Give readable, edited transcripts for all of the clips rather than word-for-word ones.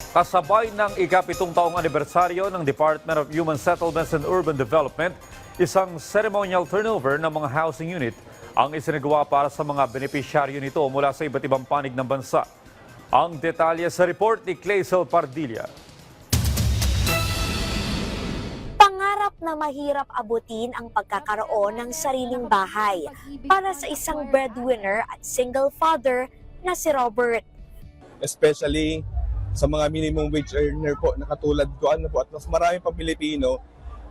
Kasabay ng ika-7 taong anibersaryo ng Department of Human Settlements and Urban Development, isang ceremonial turnover ng mga housing unit ang isinagawa para sa mga benepisyaryo nito mula sa iba't ibang panig ng bansa. Ang detalye sa report ni Clazel Pardilla. Pangarap na mahirap abutin ang pagkakaroon ng sariling bahay para sa isang breadwinner at single father na si Robert. Especially sa mga minimum wage earner po na katulad ko at mas marami pang Pilipino,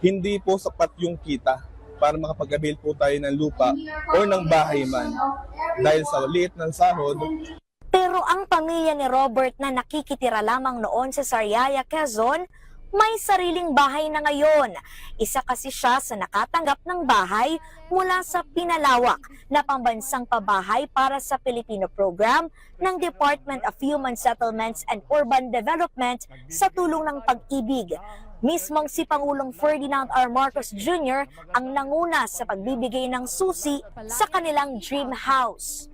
hindi po sapat yung kita para makapag-avail po tayo ng lupa o ng bahay man dahil sa liit ng sahod. Pero ang pamilya ni Robert na nakikitira lamang noon sa Sariaya, Quezon, may sariling bahay na ngayon. Isa kasi siya sa nakatanggap ng bahay mula sa pinalawak na pambansang pabahay para sa Pilipino program ng Department of Human Settlements and Urban Development sa tulong ng Pag-ibig. Mismong si Pangulong Ferdinand R. Marcos Jr. ang nanguna sa pagbibigay ng susi sa kanilang dream house.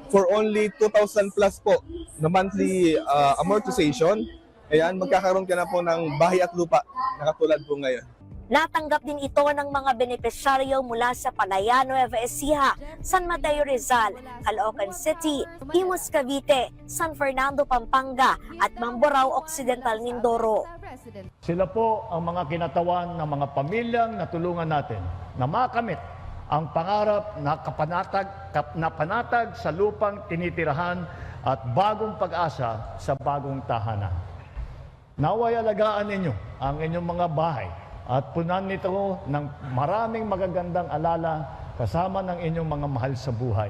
For only 2,000 plus po na monthly amortization, ayan, magkakaroon ka na po ng bahay at lupa na katulad po ngayon. Natanggap din ito ng mga benepisyaryo mula sa Palaya, Nueva Ecija, San Mateo Rizal, Caloocan City, Imus Cavite, San Fernando Pampanga at Mamburao Occidental Mindoro. Sila po ang mga kinatawan ng mga pamilyang natulungan natin na makamit ang pangarap na panatag sa lupang tinitirahan at bagong pag-asa sa bagong tahanan. Naway alagaan ninyo ang inyong mga bahay at punan nito ng maraming magagandang alala kasama ng inyong mga mahal sa buhay.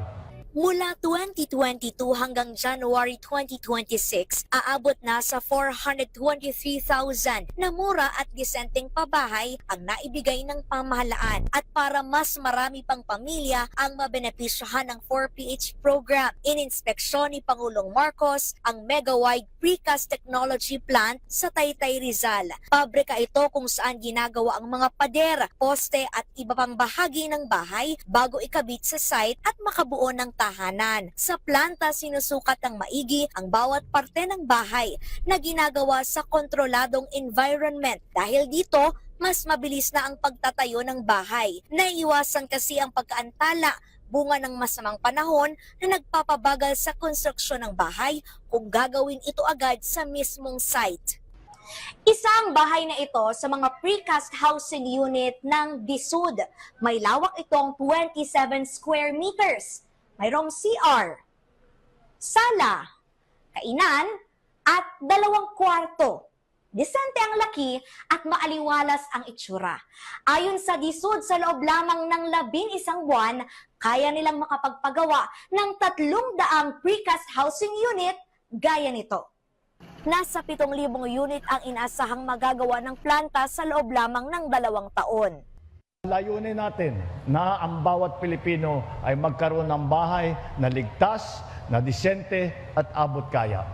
Mula 2022 hanggang January 2026, aabot na sa 423,000 na mura at disenteng pabahay ang naibigay ng pamahalaan at para mas marami pang pamilya ang mabenepisyahan ng 4PH program. Ininspeksyon ni Pangulong Marcos ang mega-wide precast technology plant sa Taytay, Rizal. Pabrika ito kung saan ginagawa ang mga pader, poste at iba pang bahagi ng bahay bago ikabit sa site at makabuo ng tahanan. Sa planta, sinusukat ng maigi ang bawat parte ng bahay na ginagawa sa kontroladong environment. Dahil dito, mas mabilis na ang pagtatayo ng bahay. Naiiwasan kasi ang pagkaantala, bunga ng masamang panahon na nagpapabagal sa konstruksyon ng bahay kung gagawin ito agad sa mismong site. Isa ang bahay na ito sa mga precast housing unit ng DSUD. May lawak itong 27 square meters. Mayroong CR, sala, kainan, at 2 kwarto. Disente ang laki at maaliwalas ang itsura. Ayon sa DSUD, sa loob lamang ng 11 buwan, kaya nilang makapagpagawa ng 300 precast housing unit gaya nito. Nasa 7,000 unit ang inaasahang magagawa ng planta sa loob lamang ng 2 taon. Layunin natin na ang bawat Pilipino ay magkaroon ng bahay na ligtas, na disente at abot kaya.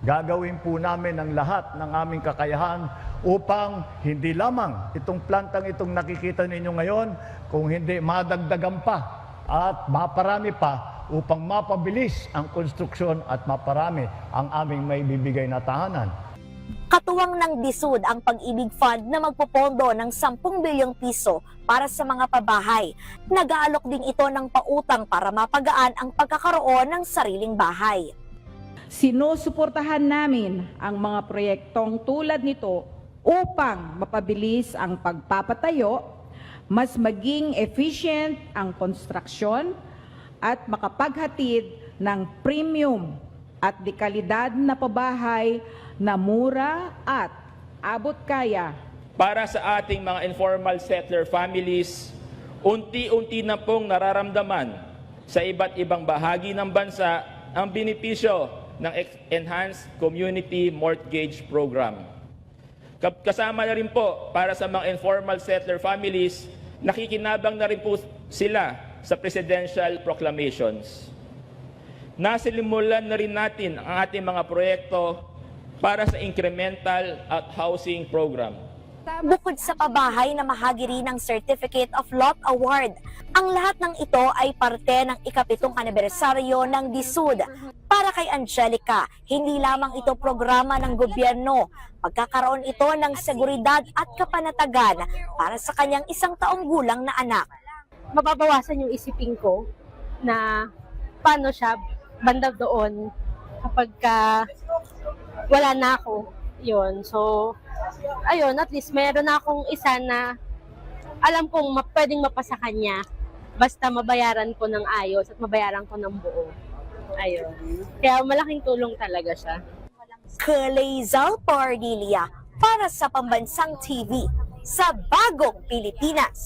Gagawin po namin ang lahat ng aming kakayahan upang hindi lamang itong plantang itong nakikita ninyo ngayon, kung hindi madagdagan pa at maparami pa upang mapabilis ang konstruksyon at maparami ang aming may bibigay na tahanan. Katuwang ng DSUD ang Pag-ibig Fund na magpopondo ng 10 bilyong piso para sa mga pabahay. Nag-aalok din ito ng pautang para mapagaan ang pagkakaroon ng sariling bahay. Sinusuportahan namin ang mga proyektong tulad nito upang mapabilis ang pagpapatayo, mas maging efficient ang konstruksyon at makapaghatid ng premium at dekalidad na pabahay na mura at abot kaya. Para sa ating mga informal settler families, unti-unti na pong nararamdaman sa iba't ibang bahagi ng bansa ang benepisyo ng Enhanced Community Mortgage Program. Kasama na rin po para sa mga informal settler families, nakikinabang na rin po sila sa presidential proclamations. Nasilimulan na rin natin ang ating mga proyekto para sa incremental at housing program. Bukod sa pabahay na mahagi rin ng Certificate of Lot Award, ang lahat ng ito ay parte ng ika-7 anibersaryo ng DSUD para kay Angelica, hindi lamang ito programa ng gobyerno. Pagkakaroon ito ng seguridad at kapanatagan para sa kanyang 1 taong gulang na anak. Mababawasan yung isipin ko na paano siya banda doon kapag wala na ako. Yun. So, ayun, at least meron na akong isa na alam kong pwedeng mapasa kanya basta mabayaran ko ng ayos at mabayaran ko ng buo. Ayun. Kaya malaking tulong talaga siya. Kalezal Pardilia para sa Pambansang TV sa Bagong Pilipinas.